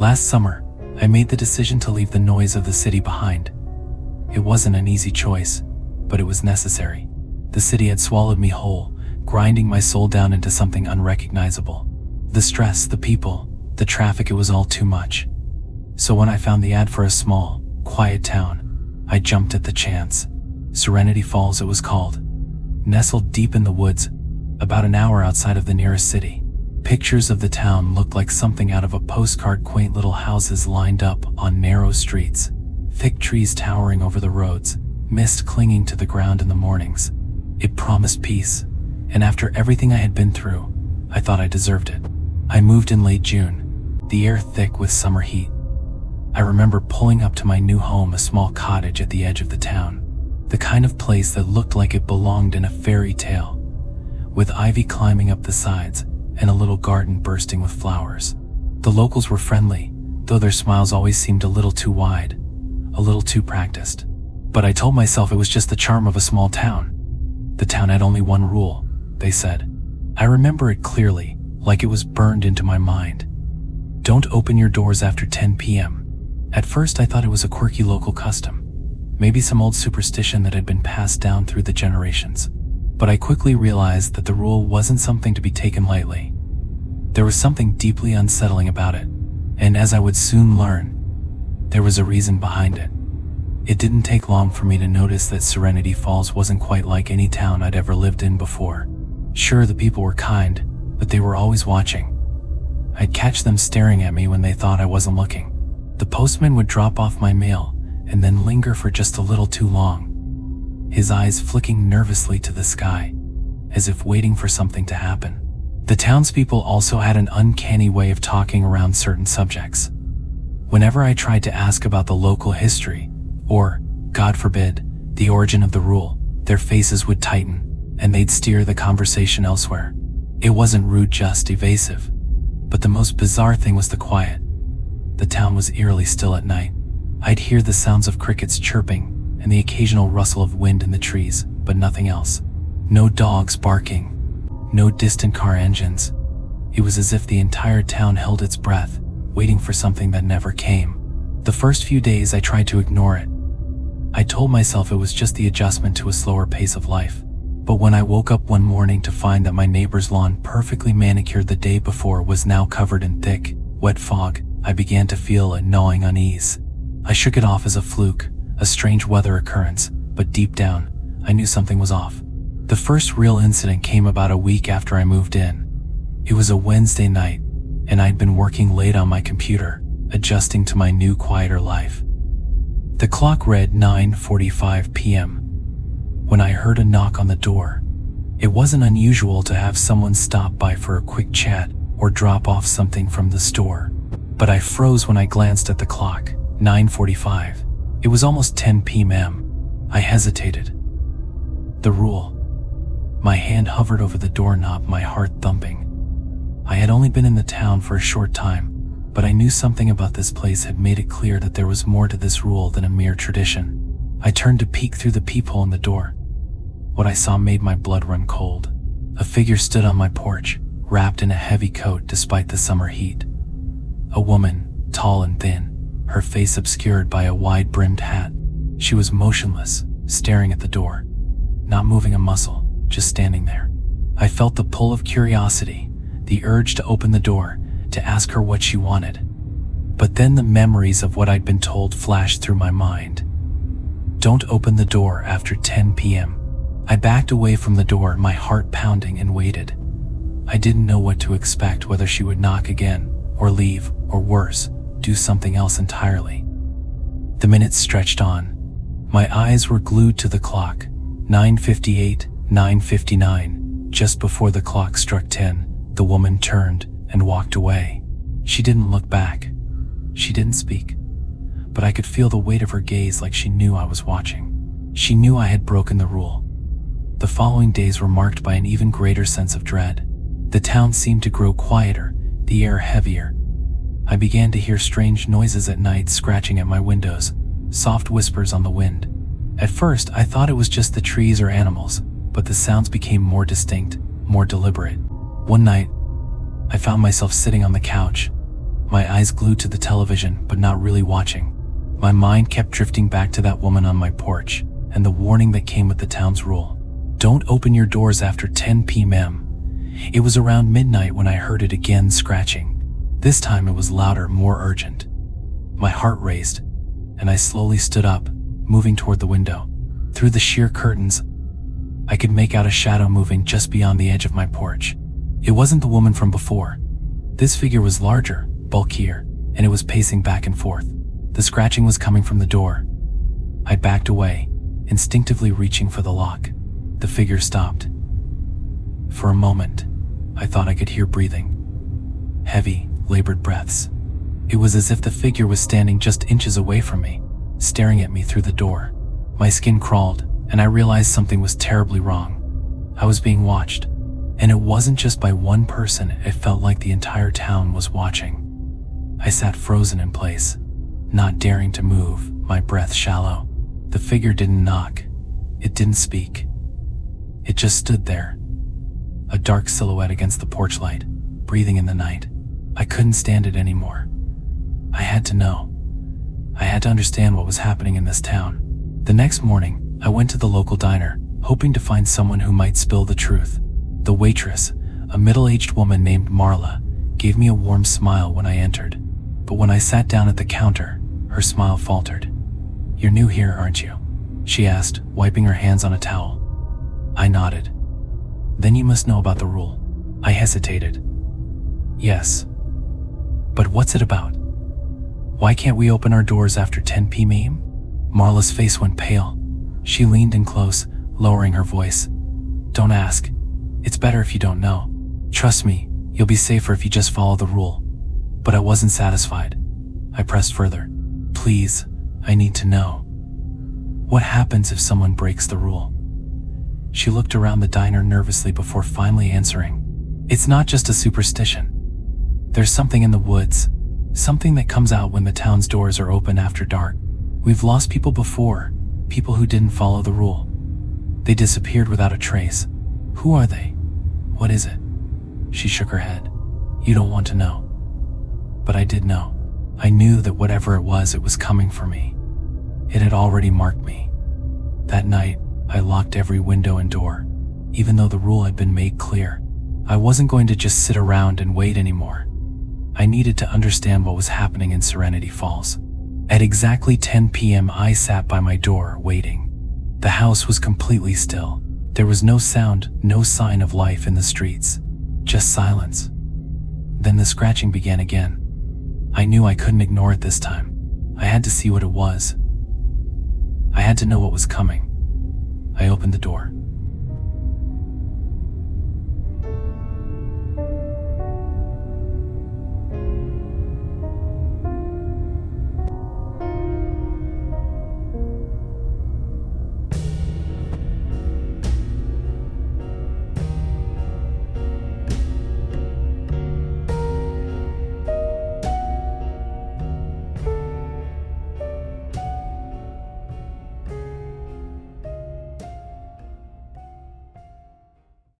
Last summer, I made the decision to leave the noise of the city behind. It wasn't an easy choice, but it was necessary. The city had swallowed me whole, grinding my soul down into something unrecognizable. The stress, the people, the traffic, it was all too much. So when I found the ad for a small, quiet town, I jumped at the chance. Serenity Falls it was called. Nestled deep in the woods, about an hour outside of the nearest city. Pictures of the town looked like something out of a postcard. Quaint little houses lined up on narrow streets, thick trees towering over the roads, mist clinging to the ground in the mornings. It promised peace, and after everything I had been through, I thought I deserved it. I moved in late June, the air thick with summer heat. I remember pulling up to my new home, a small cottage at the edge of the town, the kind of place that looked like it belonged in a fairy tale, with ivy climbing up the sides and a little garden bursting with flowers. The locals were friendly, though their smiles always seemed a little too wide, a little too practiced. But I told myself it was just the charm of a small town. The town had only one rule, they said. I remember it clearly, like it was burned into my mind. Don't open your doors after 10 p.m. At first I thought it was a quirky local custom, maybe some old superstition that had been passed down through the generations. But I quickly realized that the rule wasn't something to be taken lightly. There was something deeply unsettling about it, and as I would soon learn, there was a reason behind it. It didn't take long for me to notice that Serenity Falls wasn't quite like any town I'd ever lived in before. Sure, the people were kind, but they were always watching. I'd catch them staring at me when they thought I wasn't looking. The postman would drop off my mail and then linger for just a little too long, his eyes flicking nervously to the sky, as if waiting for something to happen. The townspeople also had an uncanny way of talking around certain subjects. Whenever I tried to ask about the local history, or, God forbid, the origin of the rule, their faces would tighten, and they'd steer the conversation elsewhere. It wasn't rude, just evasive. But the most bizarre thing was the quiet. The town was eerily still at night. I'd hear the sounds of crickets chirping and the occasional rustle of wind in the trees, but nothing else. No dogs barking, no distant car engines. It was as if the entire town held its breath, waiting for something that never came. The first few days I tried to ignore it. I told myself it was just the adjustment to a slower pace of life. But when I woke up one morning to find that my neighbor's lawn, perfectly manicured the day before, was now covered in thick, wet fog, I began to feel a gnawing unease. I shook it off as a fluke, a strange weather occurrence, but deep down, I knew something was off. The first real incident came about a week after I moved in. It was a Wednesday night, and I'd been working late on my computer, adjusting to my new, quieter life. The clock read 9:45 p.m. when I heard a knock on the door. It wasn't unusual to have someone stop by for a quick chat or drop off something from the store. But I froze when I glanced at the clock. 9:45. It was almost 10 p.m. I hesitated. The rule. My hand hovered over the doorknob, my heart thumping. I had only been in the town for a short time, but I knew something about this place had made it clear that there was more to this rule than a mere tradition. I turned to peek through the peephole in the door. What I saw made my blood run cold. A figure stood on my porch, wrapped in a heavy coat despite the summer heat. A woman, tall and thin, her face obscured by a wide-brimmed hat. She was motionless, staring at the door, not moving a muscle, just standing there. I felt the pull of curiosity, the urge to open the door, to ask her what she wanted. But then the memories of what I'd been told flashed through my mind. Don't open the door after 10 p.m. I backed away from the door, my heart pounding, and waited. I didn't know what to expect, whether she would knock again, or leave, or worse, do something else entirely. The minutes stretched on. My eyes were glued to the clock. 9:58, 9:59. Just before the clock struck 10, the woman turned and walked away. She didn't look back. She didn't speak. But I could feel the weight of her gaze, like she knew I was watching. She knew I had broken the rule. The following days were marked by an even greater sense of dread. The town seemed to grow quieter, the air heavier. I began to hear strange noises at night, scratching at my windows, soft whispers on the wind. At first, I thought it was just the trees or animals, but the sounds became more distinct, more deliberate. One night, I found myself sitting on the couch, my eyes glued to the television but not really watching. My mind kept drifting back to that woman on my porch and the warning that came with the town's rule. Don't open your doors after 10 p.m. It was around midnight when I heard it again scratching. This time it was louder, more urgent. My heart raced, and I slowly stood up, moving toward the window. Through the sheer curtains, I could make out a shadow moving just beyond the edge of my porch. It wasn't the woman from before. This figure was larger, bulkier, and it was pacing back and forth. The scratching was coming from the door. I backed away, instinctively reaching for the lock. The figure stopped. For a moment, I thought I could hear breathing. Heavy, labored breaths. It was as if the figure was standing just inches away from me, staring at me through the door. My skin crawled, and I realized something was terribly wrong. I was being watched, and it wasn't just by one person. It felt like the entire town was watching. I sat frozen in place, not daring to move, my breath shallow. The figure didn't knock. It didn't speak. It just stood there, a dark silhouette against the porch light, breathing in the night. I couldn't stand it anymore. I had to know. I had to understand what was happening in this town. The next morning, I went to the local diner, hoping to find someone who might spill the truth. The waitress, a middle-aged woman named Marla, gave me a warm smile when I entered. But when I sat down at the counter, her smile faltered. "You're new here, aren't you?" she asked, wiping her hands on a towel. I nodded. "Then you must know about the rule." I hesitated. "Yes. But what's it about? Why can't we open our doors after 10 p.m? Marla's face went pale. She leaned in close, lowering her voice. "Don't ask. It's better if you don't know. Trust me, you'll be safer if you just follow the rule." But I wasn't satisfied. I pressed further. "Please, I need to know. What happens if someone breaks the rule?" She looked around the diner nervously before finally answering. "It's not just a superstition. There's something in the woods, something that comes out when the town's doors are open after dark. We've lost people before, people who didn't follow the rule. They disappeared without a trace. Who are they? What is it?" She shook her head. "You don't want to know." But I did know. I knew that whatever it was coming for me. It had already marked me. That night, I locked every window and door. Even though the rule had been made clear, I wasn't going to just sit around and wait anymore. I needed to understand what was happening in Serenity Falls. At exactly 10 p.m. I sat by my door, waiting. The house was completely still. There was no sound, no sign of life in the streets. Just silence. Then the scratching began again. I knew I couldn't ignore it this time. I had to see what it was. I had to know what was coming. I opened the door.